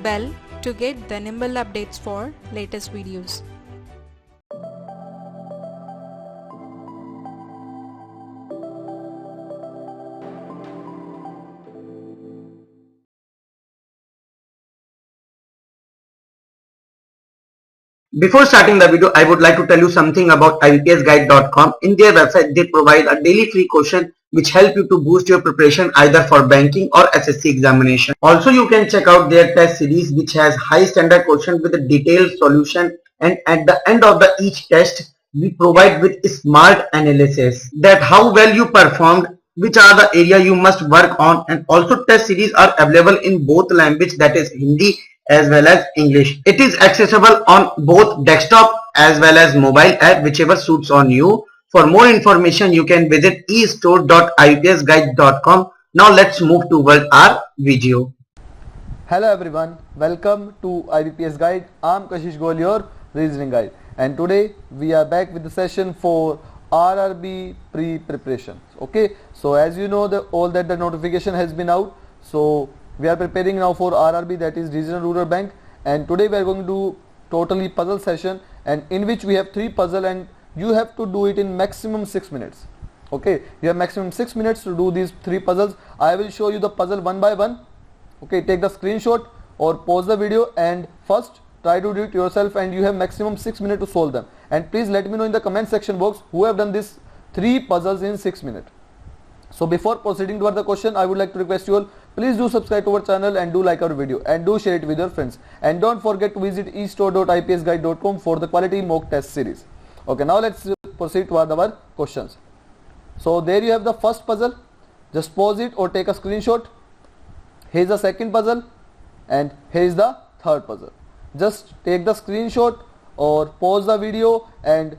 bell to get the nimble updates for latest videos. Before starting the video, I would like to tell you something about IBPSguide.com. In their website, they provide a daily free question which help you to boost your preparation either for banking or SSC examination. Also, you can check out their test series which has high standard question with a detailed solution, and at the end of each test, we provide with smart analysis that how well you performed, which are the area you must work on, and also test series are available in both language, that is Hindi as well as English. It is accessible on both desktop as well as mobile app, whichever suits on you. For more information, you can visit estore.ibpsguide.com. Now let's move toward our video. Hello everyone, welcome to IBPS Guide. I'm Kashish Goel, your reasoning guide, and today we are back with the session for RRB pre-preparation. Okay, so as you know, the notification has been out, so we are preparing now for RRB, that is Regional Rural Bank, and today we are going to do totally puzzle session, and in which we have 3 puzzle and you have to do it in maximum 6 minutes. Okay, you have maximum 6 minutes to do these 3 puzzles. I will show you the puzzle one by one. Okay, take the screenshot or pause the video and first try to do it yourself, and you have maximum 6 minutes to solve them. And please let me know in the comment section box who have done this 3 puzzles in 6 minutes. So before proceeding toward the question, I would like to request you all, please do subscribe to our channel and do like our video and do share it with your friends, and don't forget to visit estore.ipsguide.com for the quality mock test series. Okay, now let's proceed toward our questions. So there you have the first puzzle. Just pause it or take a screenshot. Here is the second puzzle and here is the third puzzle. Just take the screenshot or pause the video and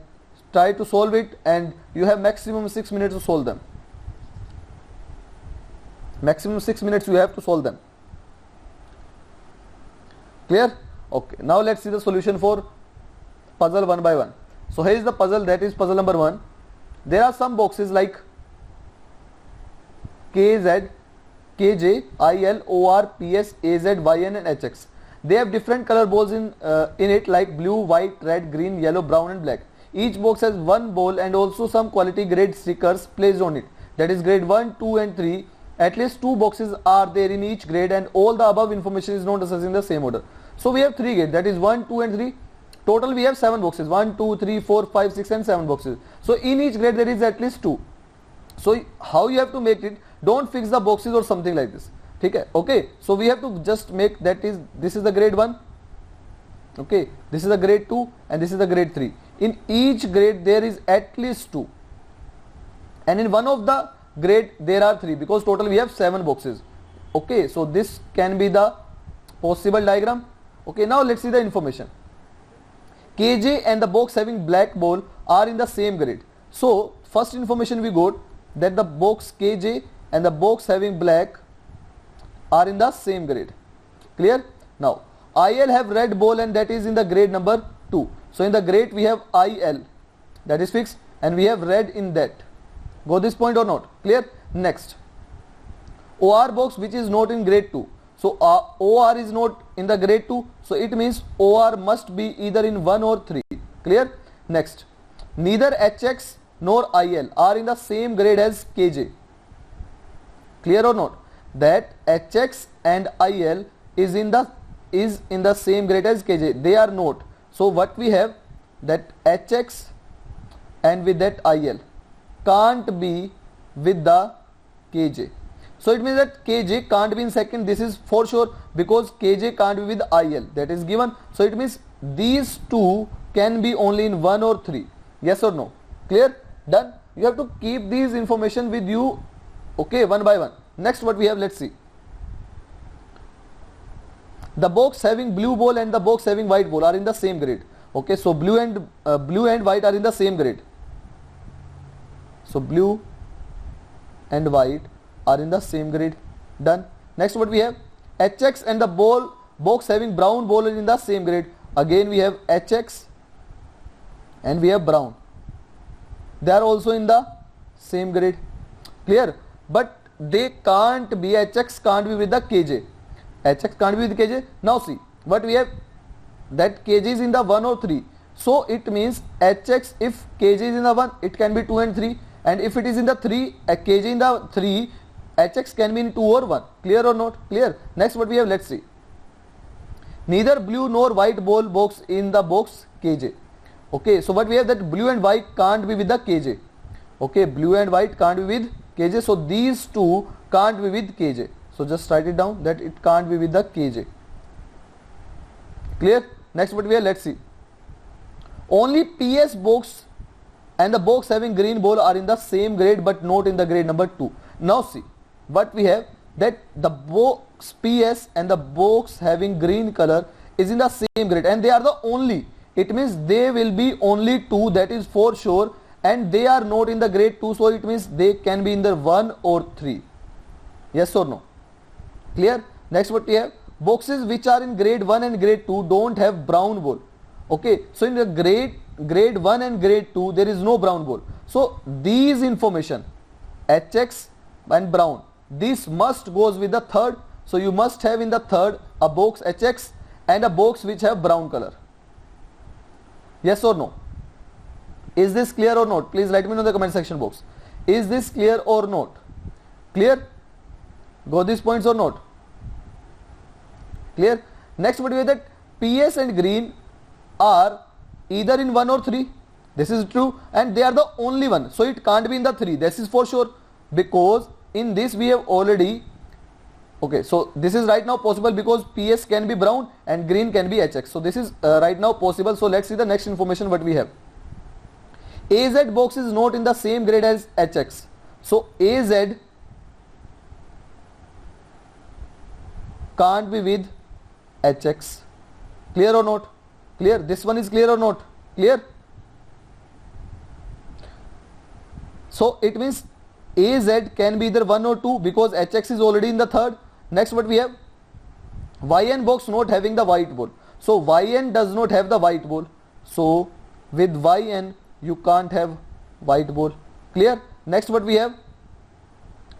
try to solve it, and you have maximum 6 minutes to solve them. Maximum 6 minutes you have to solve them. Clear? Okay, now let's see the solution for puzzle one by one. So here is the puzzle, that is puzzle number 1. There are some boxes like KZ, KJ, IL, OR, PS, AZ, YN and HX. They have different color balls in it, like blue, white, red, green, yellow, brown and black. Each box has one ball and also some quality grade stickers placed on it, that is grade 1, 2 and 3. At least 2 boxes are there in each grade, and all the above information is not assessed in the same order. So we have 3 grades, that is 1, 2 and 3. Total we have 7 boxes, 1, 2, 3, 4, 5, 6 and 7 boxes. So in each grade there is at least 2. So how you have to make it, don't fix the boxes or something like this. Okay, so we have to just make, that is, this is the grade 1. Okay, this is the grade 2 and this is the grade 3. In each grade there is at least 2. And in one of the grade there are 3, because total we have 7 boxes. Okay, so this can be the possible diagram. Okay, now let's see the information. KJ and the box having black ball are in the same grade. So first information we got that the box KJ and the box having black are in the same grade. Clear? Now IL have red ball and that is in the grade number 2. So in the grade we have IL, that is fixed, and we have red in that. Go this point or not? Clear? Next, OR box which is not in grade 2. So OR is not in the grade 2, so it means OR must be either in 1 or 3. Clear? Next, neither HX nor IL are in the same grade as KJ. Clear or not? That HX and IL is in the same grade as KJ. They are not. So what we have, that HX and with that IL can't be with the KJ. So it means that KJ can't be in second. This is for sure, because KJ can't be with IL, that is given. So it means these 2 can be only in 1 or 3. Yes or no? Clear? Done? You have to keep these information with you, okay, one by one. Next, what we have, let's see. The box having blue ball and the box having white ball are in the same grade. Okay, so blue and white are in the same grade. So blue and white are in the same grade. Done. Next, what we have, HX and the box having brown ball is in the same grade. Again we have HX and we have brown. They are also in the same grade. Clear? But they can't be, HX can't be with the KJ. HX can't be with KJ. Now see what we have, that KJ is in the 1 or 3. So it means HX, if KJ is in the 1, it can be 2 and 3, and if it is in the 3, KJ in the 3, HX can be in 2 or 1. Clear or not? Clear. Next what we have, let's see. Neither blue nor white ball box in the box KJ. Okay, so what we have, that blue and white can't be with the KJ. Okay, blue and white can't be with KJ, so these two can't be with KJ. So just write it down that it can't be with the KJ. Clear? Next what we have, let's see. Only PS box and the box having green ball are in the same grade but not in the grade number 2. Now see what we have, that the box PS and the box having green color is in the same grade and they are the only. It means they will be only 2, that is for sure, and they are not in the grade 2, so it means they can be in the 1 or 3. Yes or no? Clear? Next what we have, boxes which are in grade 1 and grade 2 don't have brown ball. Okay, so in the grade 1 and grade 2 there is no brown ball. So these information HX and brown, this must goes with the third. So you must have in the third a box HX and a box which have brown color. Yes or no? Is this clear or not? Please write me in the comment section box. Is this clear or not? Clear? Got these points or not? Clear? Next what we have, that PS and green are either in 1 or 3. This is true, and they are the only one, so it can't be in the 3. This is for sure, because in this we have already, okay, so this is right now possible because PS can be brown and green can be HX. So this is right now possible. So let's see the next information what we have. AZ box is not in the same grade as HX. So AZ can't be with HX. Clear or not? Clear? This one is clear or not? Clear? So it means AZ can be either 1 or 2 because HX is already in the third. Next what we have, YN box not having the white ball. So YN does not have the white ball. So with YN you can't have white ball. Clear? Next what we have,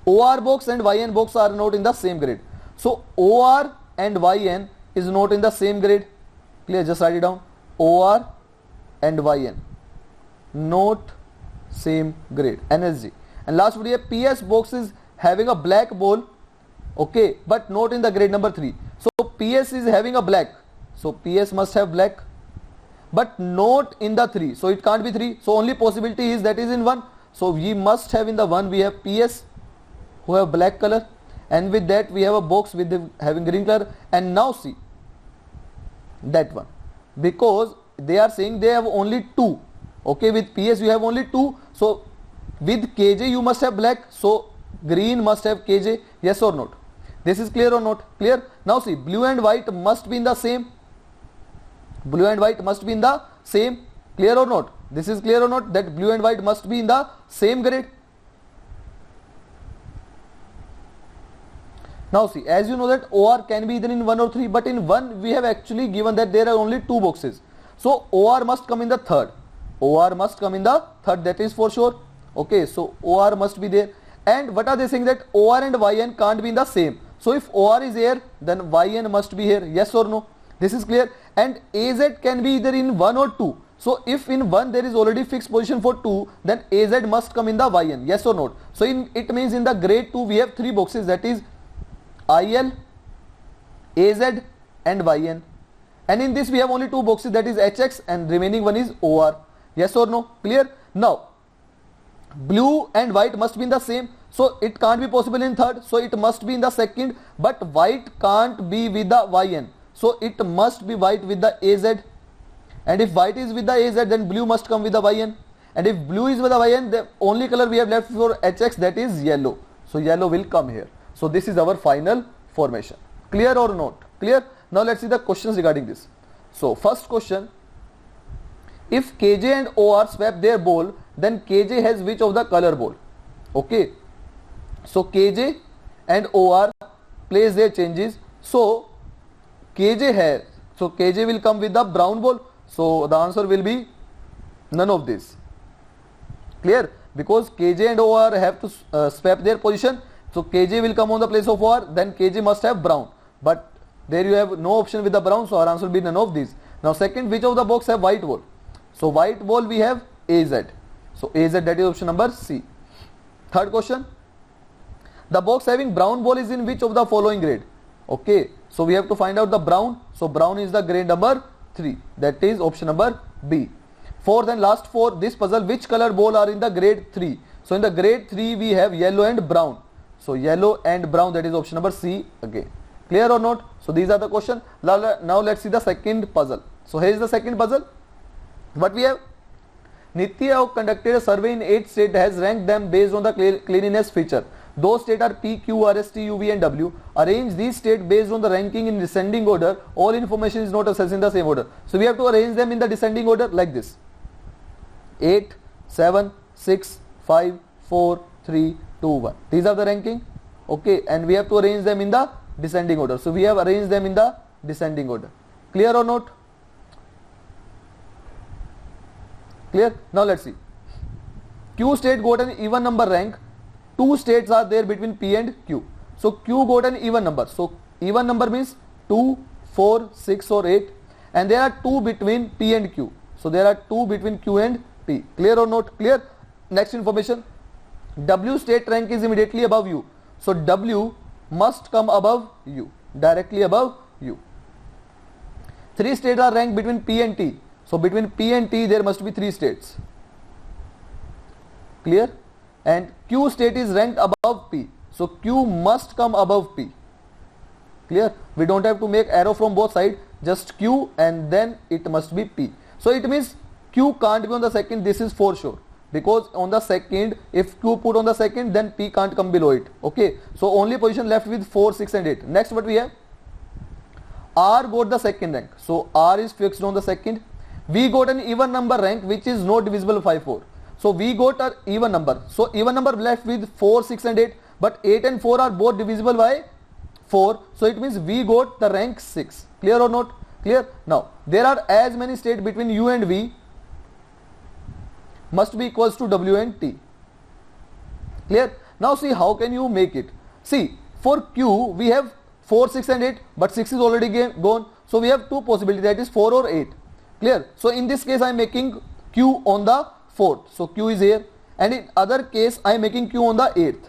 OR box and YN box are not in the same grade. So OR and YN is not in the same grade. Clear? Just write it down. OR and YN not same grade. NSG. And last what we have, PS box is having a black ball, okay, but not in the grade number 3. So PS is having a black, so PS must have black, but not in the 3, so it can't be 3. So only possibility is that is in 1. So we must have in the 1 we have PS who have black color, and with that we have a box with having green color. And now see that one, because they are saying they have only 2. Okay, with PS you have only 2, so with KJ you must have black, so green must have KJ. Yes or not? This is clear or not? Clear? Now see, blue and white must be in the same. Blue and white must be in the same. Clear or not? This is clear or not, that blue and white must be in the same grade. Now see, as you know that OR can be either in 1 or 3, but in 1 we have actually given that there are only 2 boxes. So OR must come in the third. OR must come in the third, that is for sure. Okay, so OR must be there. And what are they saying, that OR and YN can't be in the same. So if OR is here, then YN must be here. Yes or no? This is clear. And AZ can be either in 1 or 2. So if in 1 there is already fixed position for 2, then AZ must come in the YN. Yes or not? So it means in the grade 2 we have 3 boxes, that is IL, AZ and YN. And in this we have only 2 boxes, that is HX, and remaining one is OR. Yes or no? Clear? Now blue and white must be in the same, so it can't be possible in third, so it must be in the second. But white can't be with the YN, so it must be white with the AZ. And if white is with the AZ, then blue must come with the YN. And if blue is with the YN, the only color we have left for HX, that is yellow, so yellow will come here. So this is our final formation. Clear or not? Clear? Now let's see the questions regarding this. So first question, if KJ and OR swap their ball, then KJ has which of the color ball? Okay, so KJ and OR plays their changes, so KJ has, so KJ will come with the brown ball, so the answer will be none of this. Clear? Because KJ and OR have to swap their position, so KJ will come on the place of OR, then KJ must have brown, but There you have no option with the brown, so our answer will be none of these. Now second, which of the box have white wall? So white wall we have AZ. So AZ, that is option number C. Third question, the box having brown ball is in which of the following grade? Okay, so we have to find out the brown. So brown is the grade number 3, that is option number B. Fourth and last for this puzzle, which color ball are in the grade 3? So in the grade 3 we have yellow and brown. So yellow and brown, that is option number C again. Clear or not? So these are the question. Now let's see the second puzzle. So here is the second puzzle. What we have? Niti Aayog conducted a survey in 8 states, has ranked them based on the cleanliness feature. Those states are P, Q, R, S, T, U, V and W. Arrange these states based on the ranking in descending order. All information is not assessed in the same order. So we have to arrange them in the descending order like this. 8, 7, 6, 5, 4, 3, 2, 1. These are the ranking. Okay, and we have to arrange them in the descending order. So we have arranged them in the descending order. Clear or not? Clear? Now let's see. Q state got an even number rank. 2 states are there between P and Q. So Q got an even number. So even number means 2, 4, 6 or 8. And there are 2 between P and Q. So there are 2 between Q and P. Clear or not? Clear? Next information. W state rank is immediately above U. So W must come above U. Directly above U. 3 states are ranked between P and T. So between P and T there must be 3 states. Clear? And Q state is ranked above P. So Q must come above P. Clear? We don't have to make arrow from both sides. Just Q and then it must be P. So it means Q can't be on the second. This is for sure. Because on the second, if Q put on the second, then P can't come below it. Okay. So only position left with 4, 6 and 8. Next what we have? R got the second rank. So R is fixed on the second. We got an even number rank which is not divisible by 4. So we got an even number. So even number left with 4, 6 and 8. But 8 and 4 are both divisible by 4. So it means we got the rank 6. Clear or not? Clear? Now there are as many states between U and V must be equals to W and T. Clear? Now see how can you make it. See, for Q we have 4, 6 and 8, but 6 is already gone. So we have 2 possibilities, that is 4 or 8. Clear? So in this case I am making Q on the 4th. So Q is here, and in other case I am making Q on the 8th.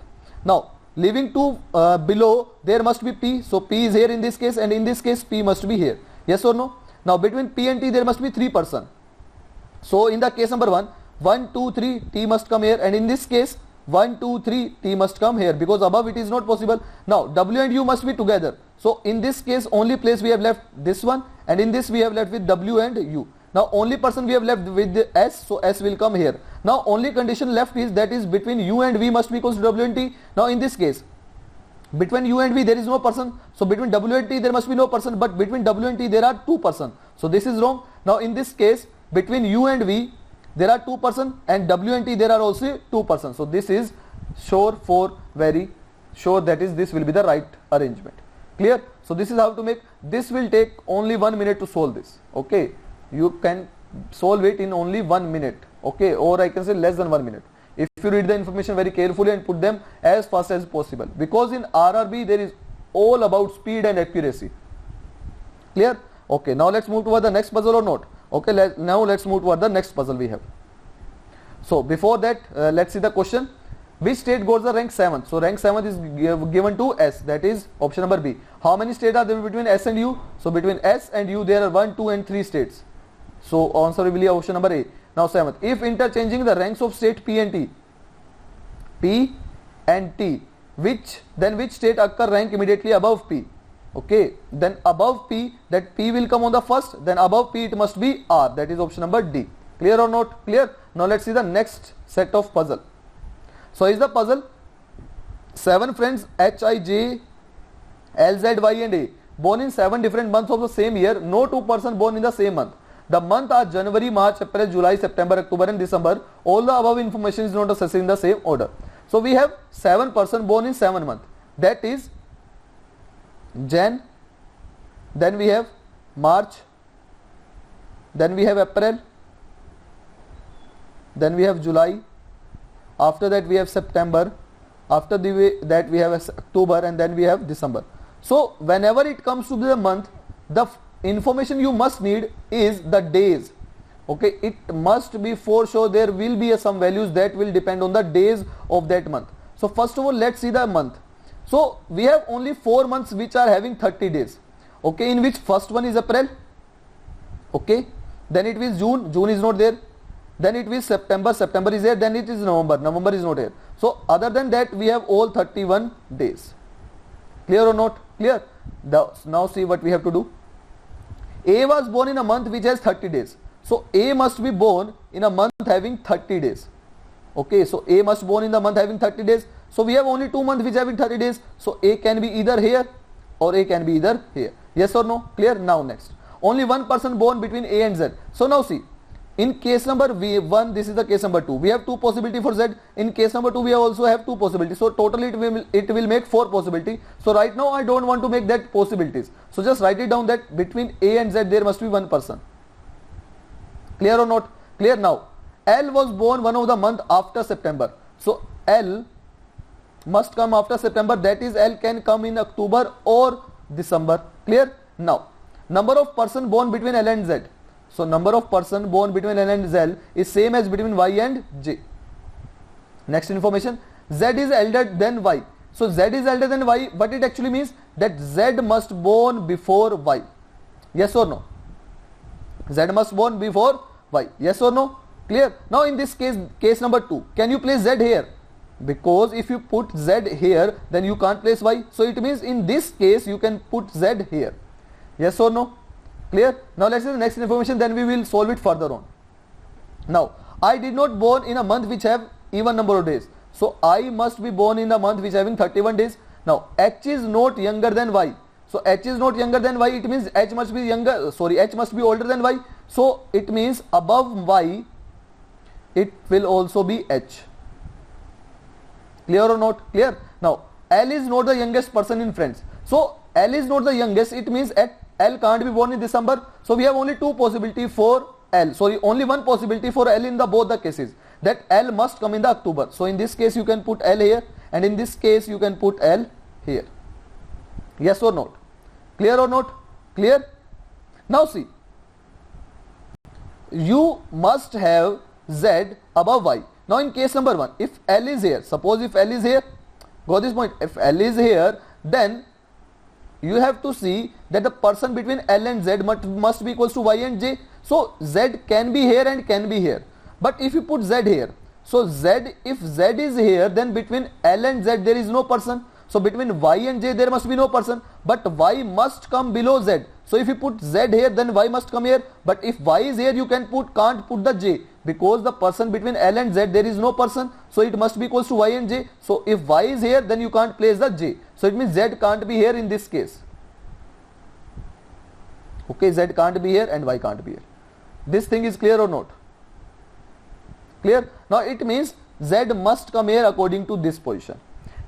Now leaving 2 below, there must be P. So P is here in this case, and in this case P must be here. Yes or no? Now between P and T there must be 3 persons. So in the case number 1, 1, 2, 3, T must come here, and in this case 1, 2, 3, T must come here, because above it is not possible. Now W and U must be together. So in this case only place we have left this one, and in this we have left with W and U. Now only person we have left with the S, so S will come here. Now only condition left is, that is between U and V must be equals to W and T. Now in this case between U and V there is no person, so between W and T there must be no person, but between W and T there are 2 persons. So this is wrong. Now in this case between U and V there are 2 persons, and W and T there are also 2 persons. So this is sure, for very sure, that is this will be the right arrangement. Clear? So this is how to make. This will take only 1 minute to solve this. Okay, you can solve it in only 1 minute. Okay, or I can say less than 1 minute, if you read the information very carefully and put them as fast as possible, because in RRB there is all about speed and accuracy. Clear? Okay, now let's move toward the next puzzle or not. Okay, now let's move toward the next puzzle we have. So before that, let's see the question. Which state got the rank 7th? So rank 7th is given to S, that is option number B. How many states are there between S and U? So between S and U there are 1, 2 and 3 states. So answer will be option number A. Now 7th, if interchanging the ranks of state P and T, which state occur rank immediately above P? Okay, then above P, that P will come on the first, then above P it must be R, that is option number D. Clear or not? Clear? Now let's see the next set of puzzle. So is the puzzle 7 friends H, I, J, L, Z, Y and A born in 7 different months of the same year. No 2 persons born in the same month. The month are January, March, April, July, September, October and December. All the above information is not assessed in the same order. So we have 7 persons born in 7 months. That is Jan, then we have March, then we have April, then we have July, after that we have September, after that we have October, and then we have December. So whenever it comes to the month, the information you must need is the days. Okay, it must be for sure there will be some values that will depend on the days of that month. So first of all, let's see the month. So we have only 4 months which are having 30 days. Okay, in which first one is April. Okay, then it is June, June is not there. Then it is September, September is there. Then it is November, November is not here. So other than that we have all 31 days. Clear or not? Clear? Now see what we have to do. A was born in a month which has 30 days. So A must be born in a month having 30 days. Okay, so A must born in the month having 30 days. So we have only 2 months which having 30 days. So A can be either here or A can be either here. Yes or no? Clear? Now next. Only one person born between A and Z. So now see. In case number V1, this is the case number 2. We have 2 possibility for Z. In case number 2, we also have 2 possibilities. So totally it will make 4 possibility. So right now I don't want to make that possibilities. So just write it down that between A and Z there must be one person. Clear or not? Clear. Now L was born one of the month after September. So L must come after September. That is L can come in October or December. Clear? Now number of person born between L and Z. So number of person born between L and Z is same as between Y and J. Next information, Z is elder than Y. So Z is elder than Y, but it actually means that Z must born before Y. Yes or no? Z must born before Y. Yes or no? Clear? Now in this case, case number 2, can you place Z here? Because if you put Z here, then you can't place Y. So it means in this case you can put Z here. Yes or no? Clear? Now let's see the next information, then we will solve it further on. Now I did not born in a month which have even number of days. So I must be born in the month which having 31 days. Now H is not younger than Y. So H is not younger than Y, it means H must be H must be older than Y. So it means above Y it will also be H. Clear or not? Clear? Now L is not the youngest person in friends. So L is not the youngest, it means L can't be born in December. So we have only 2 possibility for L. Sorry, only 1 possibility for L in the both the cases. That L must come in the October. So in this case you can put L here, and in this case you can put L here. Yes or not? Clear or not? Clear? Now see. You must have Z above Y. Now in case number 1, if L is here, suppose if L is here, go this point, if L is here, then you have to see that the person between L and Z must be equals to Y and J. So Z can be here and can be here. But if you put Z here, so Z, if Z is here, then between L and Z there is no person. So between Y and J there must be no person. But Y must come below Z. So if you put Z here, then Y must come here. But if Y is here, you can't put the J, because the person between L and Z there is no person. So it must be equals to Y and J. So if Y is here, then you can't place the J. So it means Z can't be here in this case. Okay, Z can't be here and Y can't be here. This thing is clear or not? Clear? Now it means Z must come here according to this position.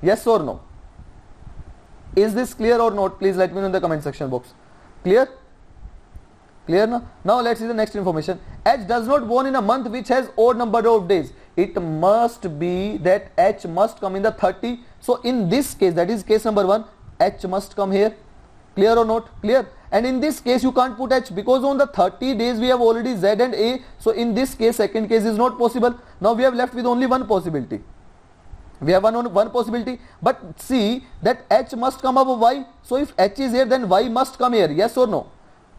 Yes or no? Is this clear or not? Please let me know in the comment section box. Clear? Clear now? Now let's see the next information. H does not born in a month which has odd number of days. It must be that H must come in the 30. So in this case, that is case number 1, H must come here. Clear or not? Clear? And in this case you can't put H, because on the 30 days we have already Z and A. So in this case, second case is not possible. Now we have left with only one possibility. We have one possibility, but see that H must come above Y. So if H is here, then Y must come here. Yes or no?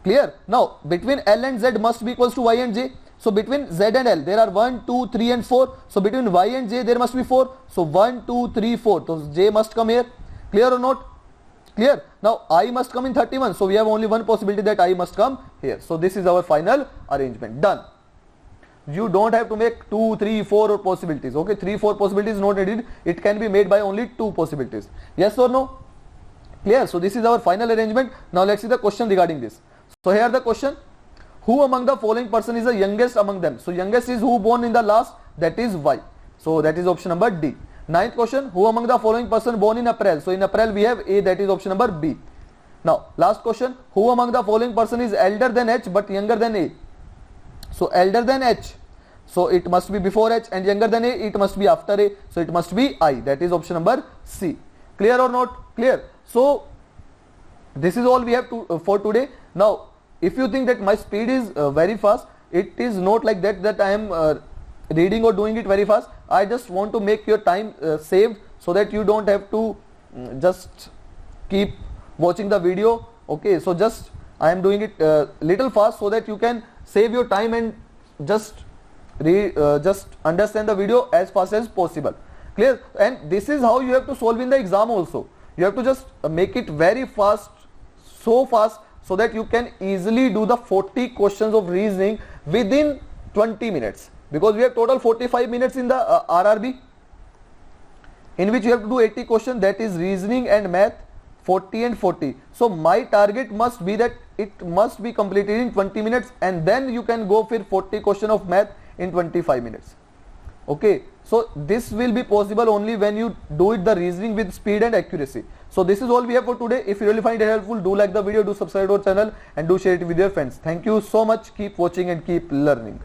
Clear? Now between L and Z must be equals to Y and J. So between Z and L there are 1, 2, 3 and 4. So between Y and J there must be 4. So 1, 2, 3, 4. So J must come here. Clear or not? Clear? Now I must come in 31. So we have only one possibility, that I must come here. So this is our final arrangement. Done. You don't have to make 2, 3, 4 possibilities. Okay, 3, 4 possibilities not needed. It can be made by only 2 possibilities. Yes or no? Clear? So this is our final arrangement. Now let's see the question regarding this. So here the question: who among the following person is the youngest among them? So youngest is who born in the last, that is Y. So that is option number D. Ninth question: who among the following person born in April? So in April we have A, that is option number B. Now last question: who among the following person is elder than H but younger than A? So elder than H, so it must be before H, and younger than A, it must be after A. So it must be I, that is option number C. Clear or not? Clear? So This is all we have to for today. Now, if you think that my speed is very fast, it is not like that I am reading or doing it very fast. I just want to make your time saved, so that you don't have to just keep watching the video. Okay, so just I am doing it little fast, so that you can save your time and just understand the video as fast as possible. Clear? And this is how you have to solve in the exam also. You have to just make it very fast, so fast, so that you can easily do the 40 questions of reasoning within 20 minutes, because we have total 45 minutes in the RRB, in which you have to do 80 questions, that is reasoning and math, 40 and 40. So my target must be that it must be completed in 20 minutes, and then you can go for 40 question of math in 25 minutes. Okay, so this will be possible only when you do it the reasoning with speed and accuracy. So this is all we have for today. If you really find it helpful, do like the video, do subscribe to our channel, and do share it with your friends. Thank you so much. Keep watching and keep learning.